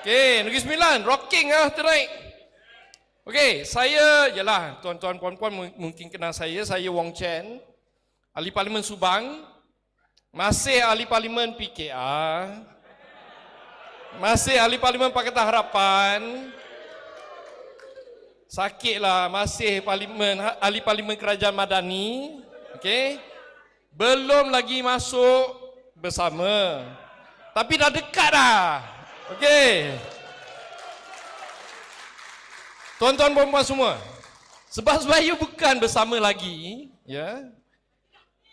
Okey, Negeri Sembilan, rocking lah tonight. Okey, saya, yalah, tuan-tuan puan-puan mungkin kenal saya Wong Chen, Ahli Parlimen Subang, masih Ahli Parlimen PKR, masih Ahli Parlimen Pakatan Harapan, sakitlah, masih Ahli Parlimen Kerajaan Madani, okey, belum lagi masuk bersama, tapi dah dekat dah. Okey. Tuan-tuan puan-puan semua, sebab saya bukan bersama lagi, ya.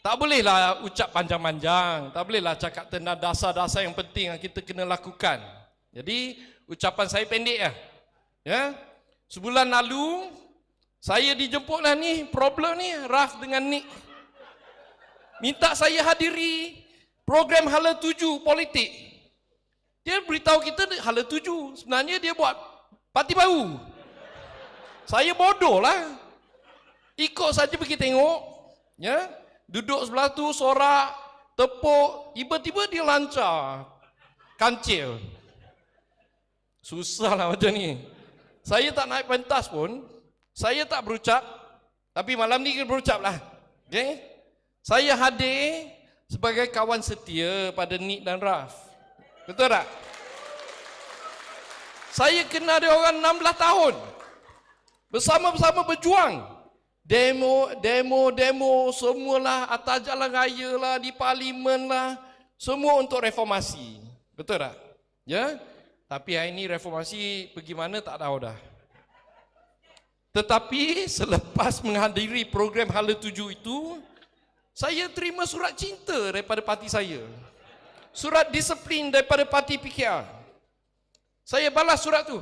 Tak bolehlah ucap panjang-panjang, tak bolehlah cakap tentang dasar-dasar yang penting yang kita kena lakukan. Jadi, ucapan saya pendek lah. Ya. Sebulan lalu, saya dijemputlah ni, problem ni, Raf dengan Nick. Minta saya hadiri program Hala 7 politik. Dia beritahu kita Hala 7, sebenarnya dia buat parti baru. Saya bodoh lah. Ikut saja pergi tengok, ya. Duduk sebelah tu, sorak, tepuk, tiba-tiba dia lancar. Kancil. Susah lah macam ni. Saya tak naik pentas pun, saya tak berucap, tapi malam ni kita berucap lah. Okay? Saya hadir sebagai kawan setia pada Nick dan Raf. Betul tak? Saya kenal dia orang 16 tahun. Bersama-sama berjuang. Demo, semualah, atas jalan raya lah, di parlimen lah. Semua untuk reformasi. Betul tak? Ya? Tapi hari ini reformasi pergi mana tak tahu dah. Tetapi selepas menghadiri program Hala 7 itu, saya terima surat cinta daripada parti saya. Surat disiplin daripada parti PKR. Saya balas surat tu.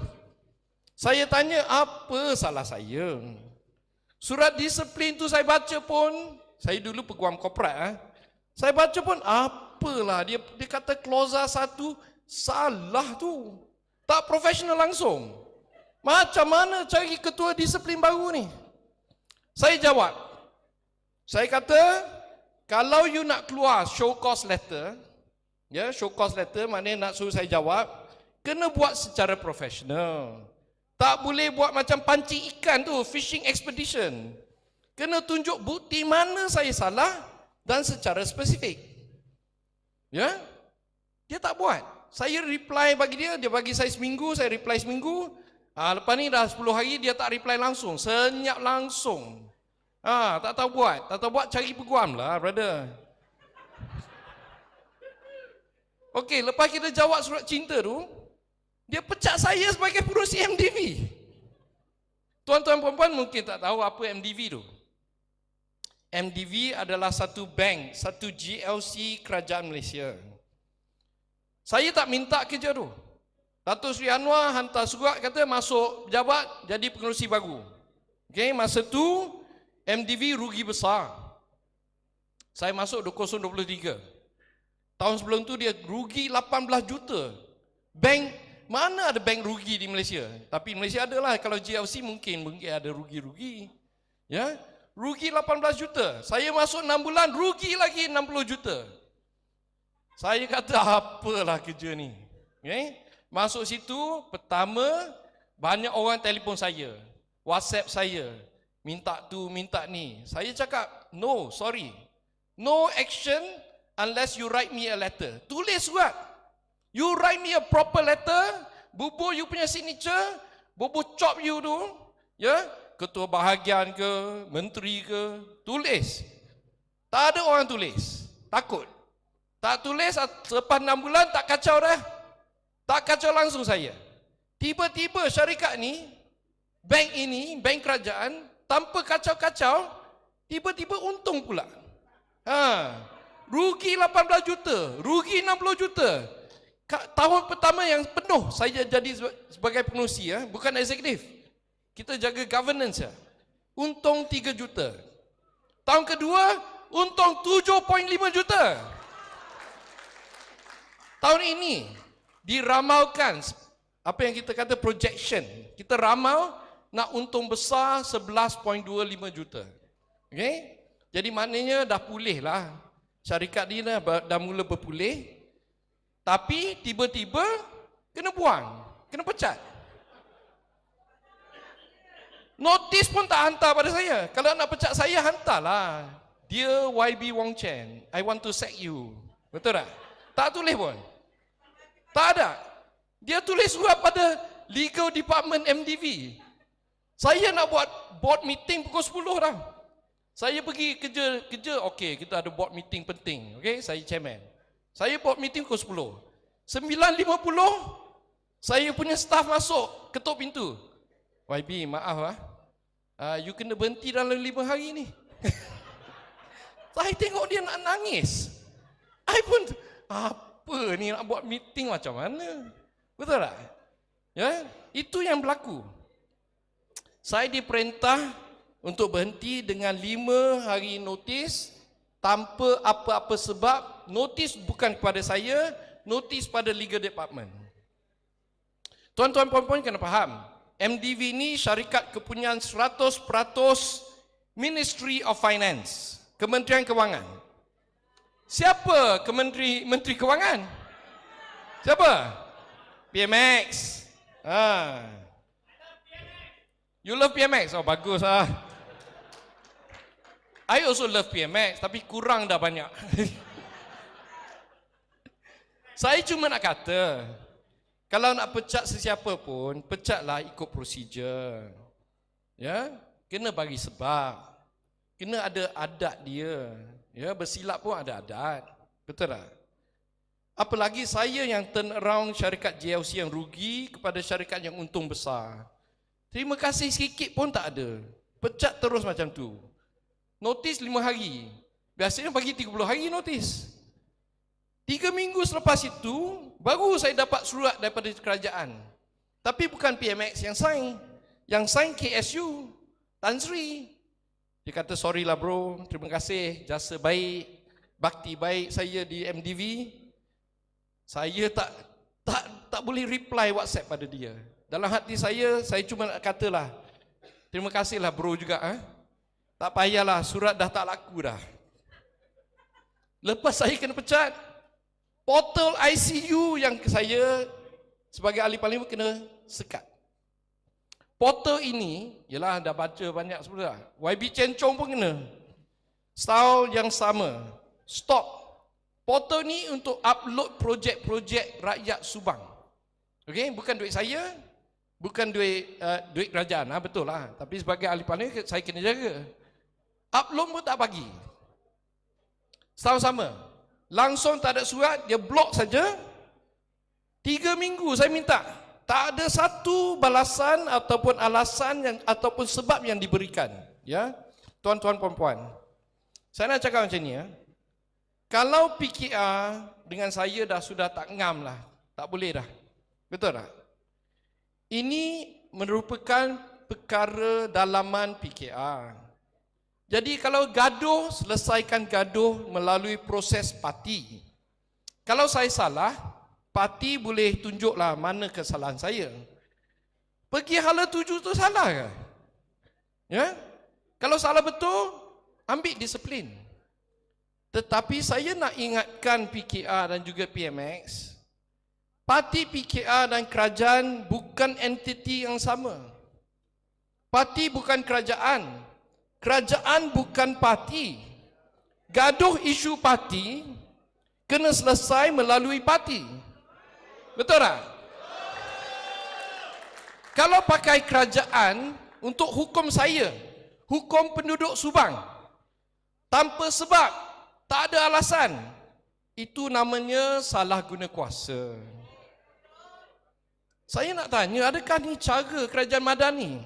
Saya tanya apa salah saya. Surat disiplin tu saya baca pun, saya dulu peguam korporat. Saya baca pun apalah, dia kata klauza 1 salah tu. Tak profesional langsung. Macam mana cari ketua disiplin baru ni? Saya jawab. Saya kata, kalau you nak keluar show cause letter, ya, show cause letter maknanya nak suruh saya jawab, kena buat secara profesional. Tak boleh buat macam pancing ikan tu, fishing expedition. Kena tunjuk bukti mana saya salah dan secara spesifik. Ya? Dia tak buat. Saya reply bagi dia bagi saya seminggu, saya reply seminggu. Lepas ni dah 10 hari dia tak reply langsung, senyap langsung. Tak tahu buat, cari peguam lah, brother. Okey, lepas kita jawab surat cinta tu, dia pecat saya sebagai pengurusi MDV. Tuan-tuan puan-puan mungkin tak tahu apa MDV tu. MDV adalah satu bank, satu GLC Kerajaan Malaysia. Saya tak minta kerja tu. Datuk Seri Anwar hantar surat kata masuk pejabat jadi pengurusi baru. Okey, masa tu MDV rugi besar. Saya masuk 2023. Tahun sebelum tu dia rugi 18 juta. Bank, mana ada bank rugi di Malaysia? Tapi Malaysia adalah, kalau GLC mungkin ada rugi-rugi. Ya, rugi 18 juta. Saya masuk 6 bulan, rugi lagi 60 juta. Saya kata, apalah kerja ni. Okay? Masuk situ, pertama, banyak orang telefon saya. WhatsApp saya. Minta tu, minta ni. Saya cakap, no, sorry. No action unless you write me a letter. Tulis surat. You write me a proper letter, bubur you punya signature, bubur chop you tu, ya, ketua bahagian ke, menteri ke, tulis. Tak ada orang tulis. Takut. Tak tulis, selepas 6 bulan tak kacau dah. Tak kacau langsung saya. Tiba-tiba syarikat ni, bank ini, bank kerajaan, tanpa kacau-kacau, tiba-tiba untung pula. Rugi 18 juta, rugi 60 juta. Tahun pertama yang penuh saya jadi sebagai pengurusi, bukan eksekutif. Kita jaga governance. Untung 3 juta. Tahun kedua, untung 7.5 juta. Tahun ini diramalkan, apa yang kita kata projection. Kita ramal nak untung besar 11.25 juta. Okay? Jadi maknanya dah pulih lah. Syarikat ni dah mula berpulih. Tapi tiba-tiba kena buang. Kena pecat. Notis pun tak hantar pada saya. Kalau nak pecat saya, hantarlah. Dear YB Wong Chen, I want to sack you. Betul tak? Tak tulis pun. Tak ada. Dia tulis surat pada Legal Department MDV. Saya nak buat board meeting pukul 10 dah. Saya pergi kerja, okey, kita ada board meeting penting. Okey, saya chairman. Saya board meeting pukul 10. 9.50, saya punya staff masuk, ketuk pintu. YB, maaf you kena berhenti dalam 5 hari ni. Saya tengok dia nak nangis. I pun, apa ni nak buat meeting macam mana? Betul tak? Ya, itu yang berlaku. Saya diperintah untuk berhenti dengan 5 hari notis tanpa apa-apa sebab. Notis bukan kepada saya, notis pada legal department. Tuan-tuan puan-puan kena faham, MDV ni syarikat kepunyaan 100% Ministry of Finance, Kementerian Kewangan. Siapa Menteri Kewangan? Siapa? PMX. You love PMX? Oh, bagus lah. I also love PMX, tapi kurang dah banyak. Saya cuma nak kata, kalau nak pecat sesiapa pun, pecatlah ikut prosedur. Ya, kena bagi sebab. Kena ada adat dia. Ya, bersilap pun ada adat. Betul tak? Apalagi saya yang turn around syarikat JLC yang rugi kepada syarikat yang untung besar. Terima kasih sikit pun tak ada. Pecat terus macam tu. Notis 5 hari. Biasanya bagi 30 hari notis. 3 minggu selepas itu, baru saya dapat surat daripada kerajaan. Tapi bukan PMX yang sign. Yang sign KSU, Tan Sri. Dia kata, sorry lah bro, terima kasih, jasa baik, bakti baik saya di MDV. Saya tak boleh reply WhatsApp pada dia. Dalam hati saya cuma nak katalah, terima kasihlah bro juga. Tak payahlah, surat dah tak laku dah. Lepas saya kena pecat, portal ICU yang saya sebagai ahli parlimen kena sekat. Portal ini, yelah dah baca banyak sebenarnya. YB Chen Chong pun kena. Style yang sama. Stop. Portal ni untuk upload projek-projek rakyat Subang. Okey, bukan duit saya, bukan duit kerajaan, betul lah. Tapi sebagai ahli parlimen saya kena jaga. Upload pun tak bagi. Style sama. Langsung tak ada surat, dia blok saja. 3 minggu saya minta, tak ada satu balasan ataupun alasan ataupun sebab yang diberikan. Ya, tuan-tuan puan-puan, saya nak cakap macam ni ya. Kalau PKR dengan saya sudah tak ngam lah, tak boleh dah. Betul tak? Ini merupakan perkara dalaman PKR. Jadi kalau gaduh, selesaikan gaduh melalui proses parti. Kalau saya salah, parti boleh tunjuklah mana kesalahan saya. Pergi hala tuju tu salah ke? Ya? Kalau salah betul, ambil disiplin. Tetapi saya nak ingatkan PKR dan juga PMX, parti PKR dan kerajaan bukan entiti yang sama. Parti bukan kerajaan. Kerajaan bukan parti. Gaduh isu parti kena selesai melalui parti. Betul tak? Kalau pakai kerajaan untuk hukum saya, hukum penduduk Subang, tanpa sebab, tak ada alasan, itu namanya salah guna kuasa. Saya nak tanya, adakah ni cara kerajaan madani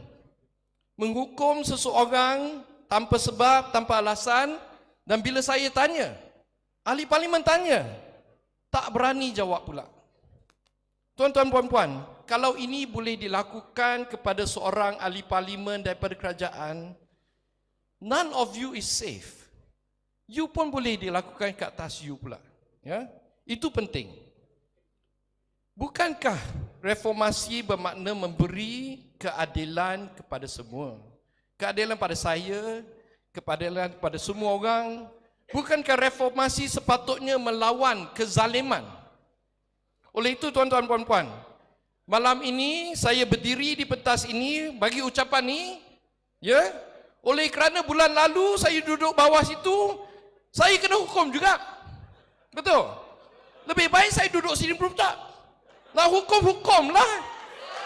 menghukum seseorang tanpa sebab, tanpa alasan? Dan bila saya tanya, ahli parlimen tanya, tak berani jawab pula. Tuan-tuan puan-puan, kalau ini boleh dilakukan kepada seorang ahli parlimen daripada kerajaan, none of you is safe. You pun boleh dilakukan ke atas you pula. Ya? Itu penting. Bukankah reformasi bermakna memberi keadilan kepada semua? Keadilan pada saya, keadilan kepada semua orang. Bukankah reformasi sepatutnya melawan kezaliman? Oleh itu tuan-tuan puan-puan, malam ini saya berdiri di pentas ini bagi ucapan ni, ya. Oleh kerana bulan lalu saya duduk bawah situ, saya kena hukum juga. Betul? Lebih baik saya duduk sini belum tak? Nak hukum lah.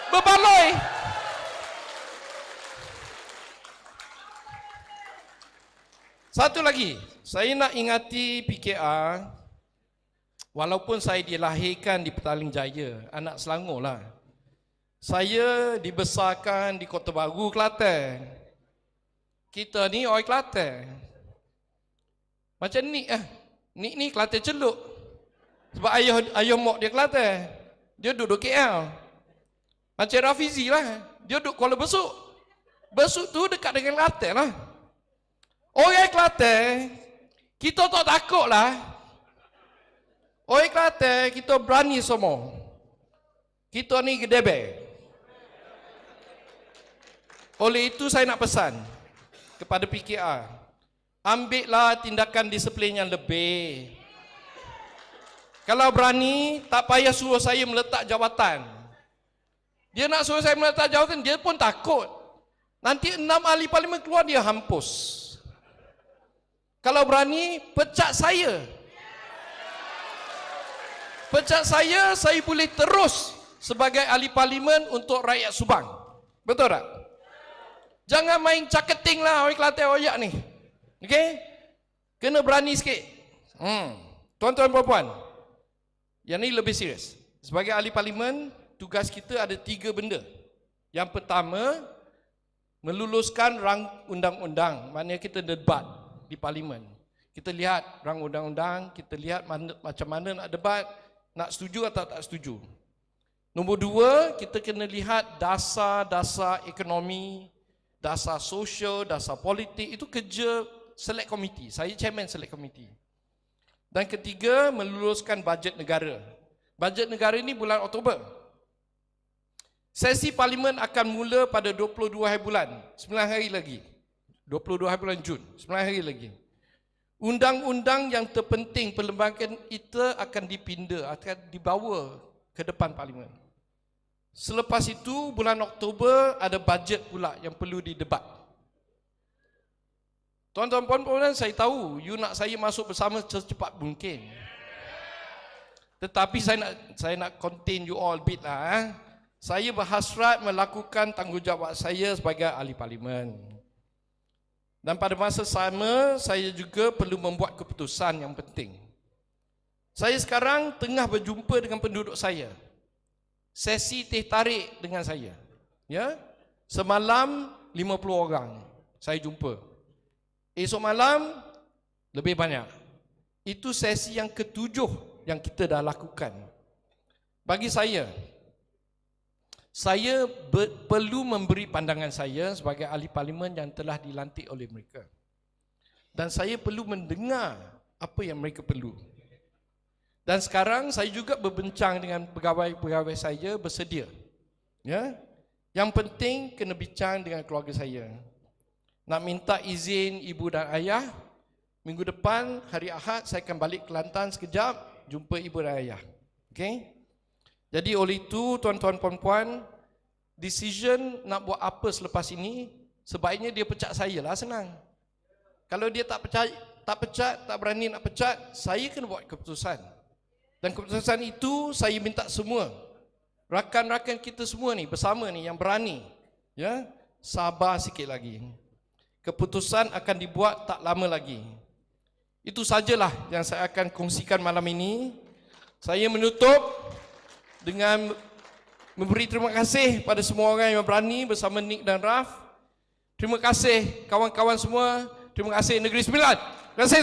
Berbaloi. Satu lagi, saya nak ingati PKR, walaupun saya dilahirkan di Petaling Jaya, anak Selangor lah. Saya dibesarkan di Kota Baru, Kelantan. Kita ni orang Kelantan. Macam Nik lah. Nik ni Kelantan Celuk. Sebab ayah mak dia Kelantan. Dia duduk KL. Macam Rafizi lah. Dia duduk Kuala Besuk. Besuk tu dekat dengan Kelantan lah. Orang Kelantan, kita tak takut lah. Orang Kelantan, kita berani semua. Kita ni gedebel. Oleh itu saya nak pesan kepada PKR, ambillah tindakan disiplin yang lebih. Kalau berani, tak payah suruh saya meletak jawatan. Dia nak suruh saya meletak jawatan, dia pun takut. Nanti 6 ahli parlimen keluar, dia hampus. Kalau berani, pecat saya. Pecat saya boleh terus sebagai ahli parlimen untuk rakyat Subang. Betul tak? Jangan main caketing lah orang Kelantan oyak ni. Okey? Kena berani sikit. Tuan-tuan puan-puan, yang ni lebih serius. Sebagai ahli parlimen, tugas kita ada 3 benda. Yang pertama, meluluskan rang undang-undang. Maknanya kita debat di parlimen. Kita lihat rang undang-undang, kita lihat macam mana nak debat, nak setuju atau tak setuju. Nombor 2, kita kena lihat dasar-dasar ekonomi, dasar sosial, dasar politik. Itu kerja select committee. Saya chairman select committee. Dan ketiga, meluluskan bajet negara. Bajet negara ini bulan Oktober. Sesi parlimen akan mula pada 22 hari bulan, 9 hari lagi. 22 hari bulan Jun, 9 hari lagi. Undang-undang yang terpenting perlembagaan kita akan dipinda, akan dibawa ke depan parlimen. Selepas itu, bulan Oktober ada bajet pula yang perlu didebat. Tuan-tuan puan-puan, saya tahu you nak saya masuk bersama secepat mungkin. Tetapi saya nak contain you all bit lah. Saya berhasrat melakukan tanggungjawab saya sebagai ahli parlimen. Dan pada masa sama, saya juga perlu membuat keputusan yang penting. Saya sekarang tengah berjumpa dengan penduduk saya. Sesi teh tarik dengan saya. Ya? Semalam 50 orang saya jumpa. Esok malam lebih banyak. Itu sesi yang ke-7 yang kita dah lakukan. Bagi saya perlu memberi pandangan saya sebagai ahli parlimen yang telah dilantik oleh mereka. Dan saya perlu mendengar apa yang mereka perlu. Dan sekarang saya juga berbincang dengan pegawai-pegawai saya bersedia. Ya? Yang penting kena bincang dengan keluarga saya. Nak minta izin ibu dan ayah, minggu depan hari Ahad saya akan balik Kelantan sekejap, jumpa ibu dan ayah. Okey? Jadi oleh itu tuan-tuan puan-puan, decision nak buat apa selepas ini, sebaiknya dia pecat saya lah, senang. Kalau dia tak pecat, tak berani nak pecat, saya kena buat keputusan. Dan keputusan itu saya minta semua rakan-rakan kita semua ni bersama ni yang berani, ya, sabar sikit lagi. Keputusan akan dibuat tak lama lagi. Itu sajalah yang saya akan kongsikan malam ini. Saya menutup dengan memberi terima kasih pada semua orang yang berani bersama Nik dan Raf. Terima kasih kawan-kawan semua. Terima kasih Negeri Sembilan. Terima kasih.